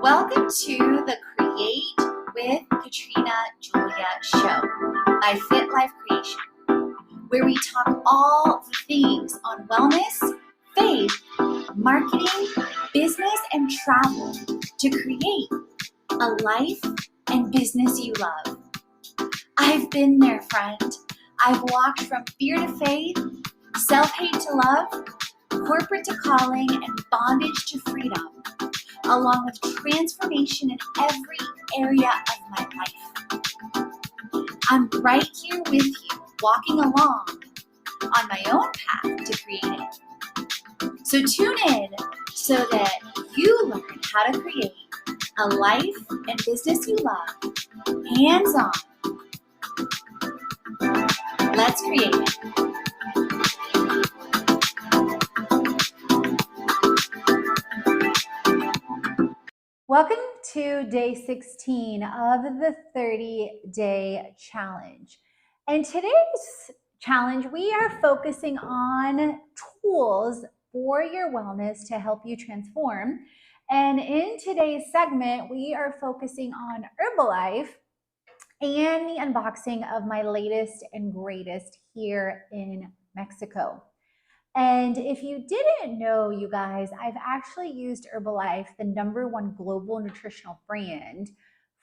Welcome to the Create with Katrina Julia show by Fit Life Creation, where we talk all the things on wellness, faith, marketing, business, and travel to create a life and business you love. I've been there, friend. I've walked from fear to faith, self-hate to love, corporate to calling, and bondage to freedom, along with transformation in every area of my life. I'm right here with you, walking along on my own path to creating. So tune in so that you learn how to create a life and business you love, hands-on. Let's create it. Welcome to day 16 of the 30-day challenge. And today's challenge, we are focusing on tools for your wellness to help you transform. And in today's segment, we are focusing on Herbalife and the unboxing of my latest and greatest here in Mexico. And if you didn't know, you guys, I've actually used Herbalife, the #1 global nutritional brand,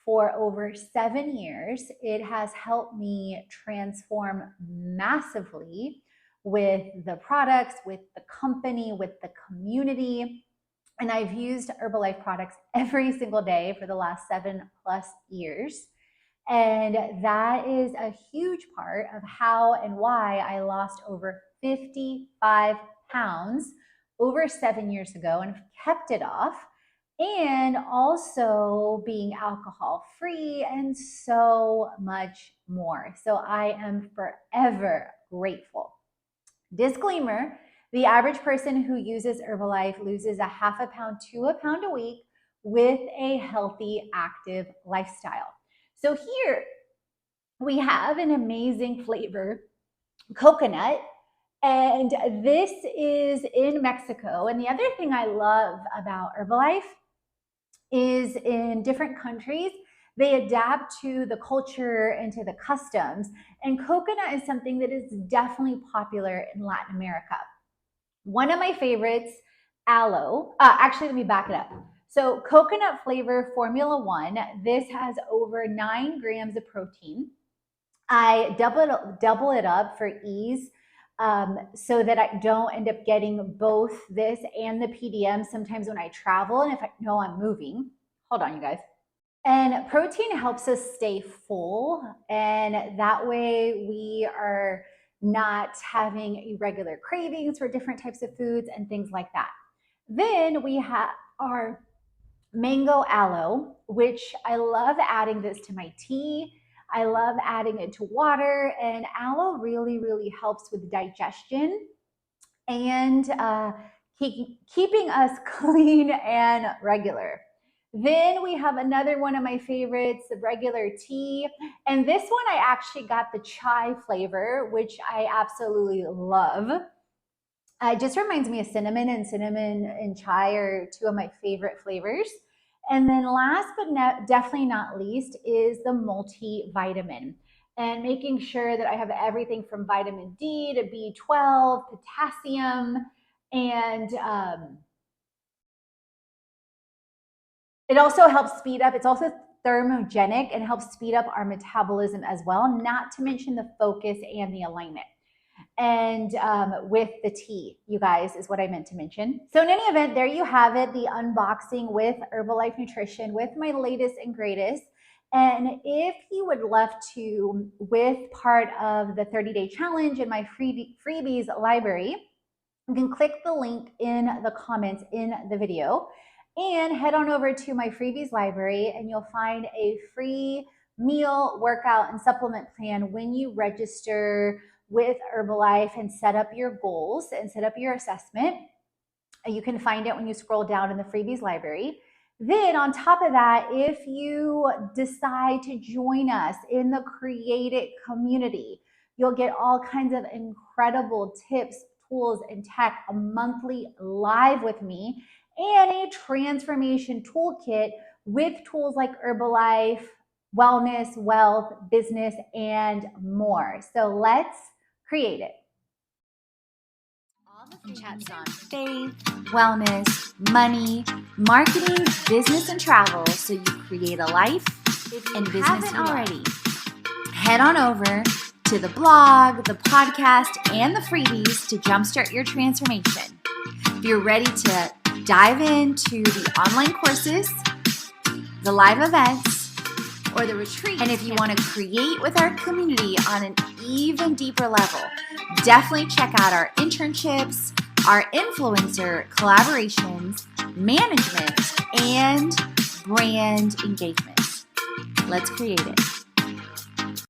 for over 7 years. It has helped me transform massively with the products, with the company, with the community. And I've used Herbalife products every single day for the last 7+ years. And that is a huge part of how and why I lost over 55 pounds over 7 years ago and kept it off, and also being alcohol free and so much more. So I am forever grateful. Disclaimer, the average person who uses Herbalife loses a ½ pound to a pound a week with a healthy, active lifestyle. So here we have an amazing flavor, coconut, and this is in Mexico. And the other thing I love about Herbalife is in different countries, they adapt to the culture and to the customs. And coconut is something that is definitely popular in Latin America. One of my favorites, aloe. Actually, let me back it up. So coconut flavor Formula 1, this has over 9 grams of protein. I double it up for ease so that I don't end up getting both this and the PDM sometimes when I travel and if I know I'm moving. Hold on, you guys. And protein helps us stay full, and that way we are not having irregular cravings for different types of foods and things like that. Then we have our mango aloe, which I love adding this to my tea. I love adding it to water, and aloe really helps with digestion and keeping us clean and regular. Then we have another one of my favorites, the regular tea. And this one I actually got the chai flavor, which I absolutely love. It just reminds me of cinnamon, and cinnamon and chai are 2 of my favorite flavors. And then last but definitely not least is the multivitamin, and making sure that I have everything from vitamin D to B12, potassium, and it also helps speed up. It's also thermogenic and helps speed up our metabolism as well, not to mention the focus and the alignment. And with the tea, you guys, is what I meant to mention. So in any event, there you have it, the unboxing with Herbalife Nutrition with my latest and greatest. And if you would love to, with part of the 30-day challenge in my freebies library, you can click the link in the comments in the video and head on over to my freebies library, and you'll find a free meal, workout, and supplement plan when you register with Herbalife and set up your goals and set up your assessment. You can find it when you scroll down in the freebies library. Then on top of that, if you decide to join us in the Create It community, you'll get all kinds of incredible tips, tools, and tech, a monthly live with me, and a transformation toolkit with tools like Herbalife, wellness, wealth, business, and more. So let's create it. All the chats on faith, wellness, money, marketing, business, and travel, so you create a life and business you already. Head on over to the blog, the podcast, and the freebies to jumpstart your transformation. If you're ready to dive into the online courses, the live events, or the retreat, and if you want to create with our community on an even deeper level, definitely check out our internships, our influencer collaborations, management, and brand engagement. Let's create it.